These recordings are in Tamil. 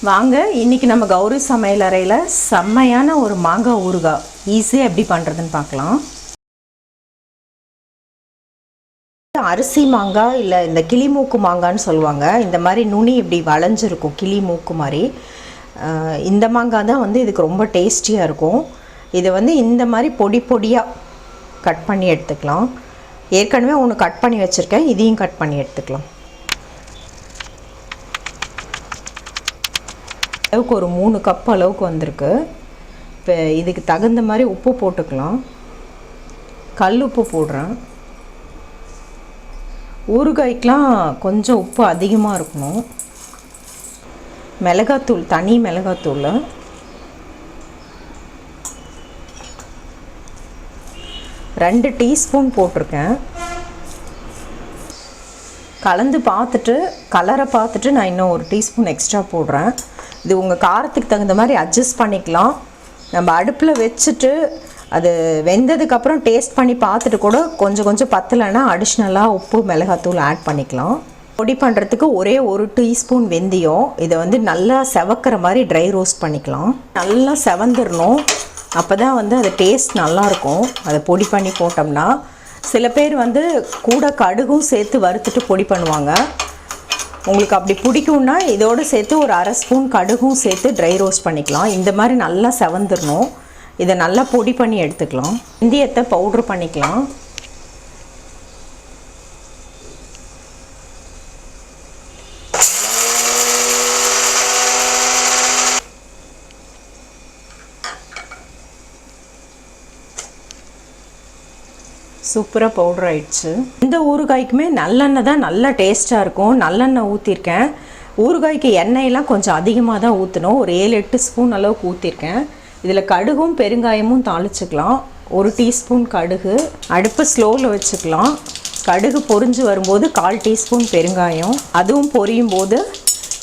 வாங்க இன்னைக்கு நம்ம கௌரி சமையலறையில செம்மையான ஒரு மாங்காய் ஊறுகாய் ஈஸியா எப்படி பண்றதுன்னு பார்க்கலாம். அரிசி மாங்காய் இல்ல இந்த கிளி மூக்கு மாங்காய்னு சொல்லுவாங்க. இந்த மாதிரி நுனி இப்படி வளைஞ்சிருக்கும் கிளி மூக்கு மாதிரி. இந்த மாங்காய் தான் வந்து இதுக்கு ரொம்ப டேஸ்டியா இருக்கும். இது வந்து இந்த மாதிரி பொடி பொடியா கட் பண்ணி எடுத்துக்கலாம். ஏற்கனவே ஒன்று கட் பண்ணி வச்சிருக்கேன். இதையும் கட் பண்ணி எடுத்துக்கலாம். அளவுக்கு ஒரு 3 கப் அளவுக்கு வந்திருக்கு. இப்போ இதுக்கு தகுந்த மாதிரி உப்பு போட்டுக்கலாம். கல் உப்பு போடுறேன். ஊறுகாய்க்கெலாம் கொஞ்சம் உப்பு அதிகமாக இருக்கணும். மிளகாத்தூள், தனி மிளகாத்தூள் 2 டீஸ்பூன் போட்டிருக்கேன். கலந்து பார்த்துட்டு கலரை பார்த்துட்டு நான் இன்னும் 1 டீஸ்பூன் எக்ஸ்ட்ரா போடுறேன். இது உங்கள் காரத்துக்கு தகுந்த மாதிரி அட்ஜஸ்ட் பண்ணிக்கலாம். நம்ம அடுப்பில் வச்சுட்டு அது வெந்ததுக்கப்புறம் டேஸ்ட் பண்ணி பார்த்துட்டு கூட கொஞ்சம் பத்தலைன்னா அடிஷ்னலாக உப்பு மிளகாத்தூள் ஆட் பண்ணிக்கலாம். பொடி பண்ணுறதுக்கு ஒரே 1 டீஸ்பூன் வெந்தயம். இதை வந்து நல்லா செவக்கிற மாதிரி ட்ரை ரோஸ்ட் பண்ணிக்கலாம். நல்லா செவந்துடணும். அப்போ தான் வந்து அது டேஸ்ட் நல்லாயிருக்கும். அதை பொடி பண்ணி போட்டோம்னா. சில பேர் வந்து கூட கடுகும் சேர்த்து வறுத்துட்டு பொடி பண்ணுவாங்க. உங்களுக்கு அப்படி பிடிக்கும்னா இதோடு சேர்த்து ஒரு 1/2 ஸ்பூன் கடுகும் சேர்த்து ட்ரை ரோஸ்ட் பண்ணிக்கலாம். இந்த மாதிரி நல்லா செவந்துடணும். இதை நல்லா பொடி பண்ணி எடுத்துக்கலாம். வெந்தயத்தை பவுட்ரு பண்ணிக்கலாம். சூப்பராக பவுடர் ஆயிடுச்சு. இந்த ஊறுகாய்க்குமே நல்லெண்ணெய் தான் நல்லா டேஸ்ட்டாக இருக்கும். நல்லெண்ணெய் ஊற்றிருக்கேன். ஊறுகாய்க்கு எண்ணெயெல்லாம் கொஞ்சம் அதிகமாக தான் ஊற்றணும். ஒரு 7-8 ஸ்பூன் அளவுக்கு ஊற்றிருக்கேன். இதில் கடுகும் பெருங்காயமும் தாளிச்சுக்கலாம். 1 டீஸ்பூன் கடுகு. அடுப்பு ஸ்லோவில் வச்சுக்கலாம். கடுகு பொரிஞ்சு வரும்போது 1/4 டீஸ்பூன் பெருங்காயம். அதுவும் பொரியும் போது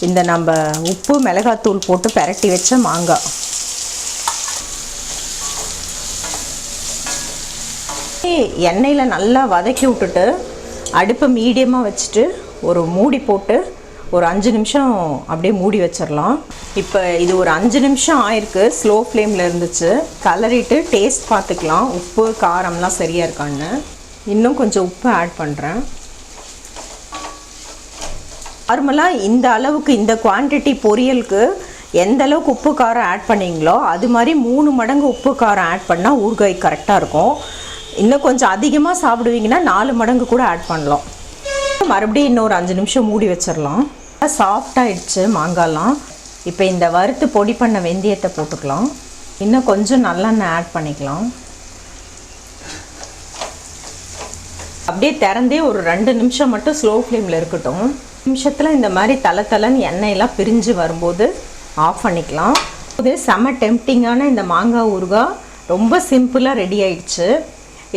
இந்த நம்ம உப்பு மிளகாத்தூள் போட்டு பெரட்டி வச்ச மாங்காய். எண்ணெயில் நல்லா வதக்கி விட்டுட்டு அடுப்பை மீடியமாக வச்சுட்டு ஒரு மூடி போட்டு ஒரு 5 நிமிஷம் அப்படியே மூடி வச்சிடலாம். இப்போ இது ஒரு 5 நிமிஷம் ஆயிருக்கு. ஸ்லோ ஃப்ளேமில் இருந்துச்சு. கலரிட்டு டேஸ்ட் பார்த்துக்கலாம். உப்பு காரம்லாம் சரியாக இருக்கான்னு. இன்னும் கொஞ்சம் உப்பு ஆட் பண்ணுறேன். நார்மலாக இந்த அளவுக்கு இந்த குவான்டிட்டி பொரியலுக்கு எந்த அளவுக்கு உப்பு காரம் ஆட் பண்ணிங்களோ அது மாதிரி 3 மடங்கு உப்பு காரம் ஆட் பண்ணால் ஊறுகாய் கரெக்டாக இருக்கும். இன்னும் கொஞ்சம் அதிகமாக சாப்பிடுவீங்கன்னா 4 மடங்கு கூட ஆட் பண்ணலாம். மறுபடியும் இன்னொரு 5 நிமிஷம் மூடி வச்சிடலாம். சாஃப்டாகிடுச்சு மாங்காய்லாம். இப்போ இந்த வறுத்து பொடி பண்ண வெந்தயத்தை போட்டுக்கலாம். இன்னும் கொஞ்சம் நல்லெண்ணெய் ஆட் பண்ணிக்கலாம். அப்படியே திறந்தே ஒரு 2 நிமிஷம் மட்டும் ஸ்லோ ஃப்ளேமில் இருக்கட்டும். நிமிஷத்தில் இந்த மாதிரி தலை எண்ணெயெல்லாம் பிரிஞ்சு வரும்போது ஆஃப் பண்ணிக்கலாம். இது செம டெம்ப்டிங்கான இந்த மாங்காய் ஊறுகாய் ரொம்ப சிம்பிளாக ரெடி ஆயிடுச்சு.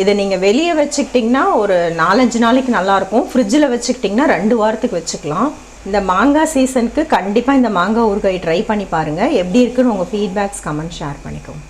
இதை நீங்கள் வெளியே வச்சுக்கிட்டிங்கன்னா ஒரு 4-5 நாளைக்கு நல்லாயிருக்கும். ஃப்ரிட்ஜில் வச்சுக்கிட்டிங்கன்னா 2 வாரத்துக்கு வச்சுக்கலாம். இந்த மாங்காய் சீசனுக்கு கண்டிப்பாக இந்த மாங்காய் ஊறுகாய் ட்ரை பண்ணி பாருங்கள். எப்படி இருக்குன்னு உங்கள் ஃபீட்பேக்ஸ் கமெண்ட் ஷேர் பண்ணிக்கோங்க.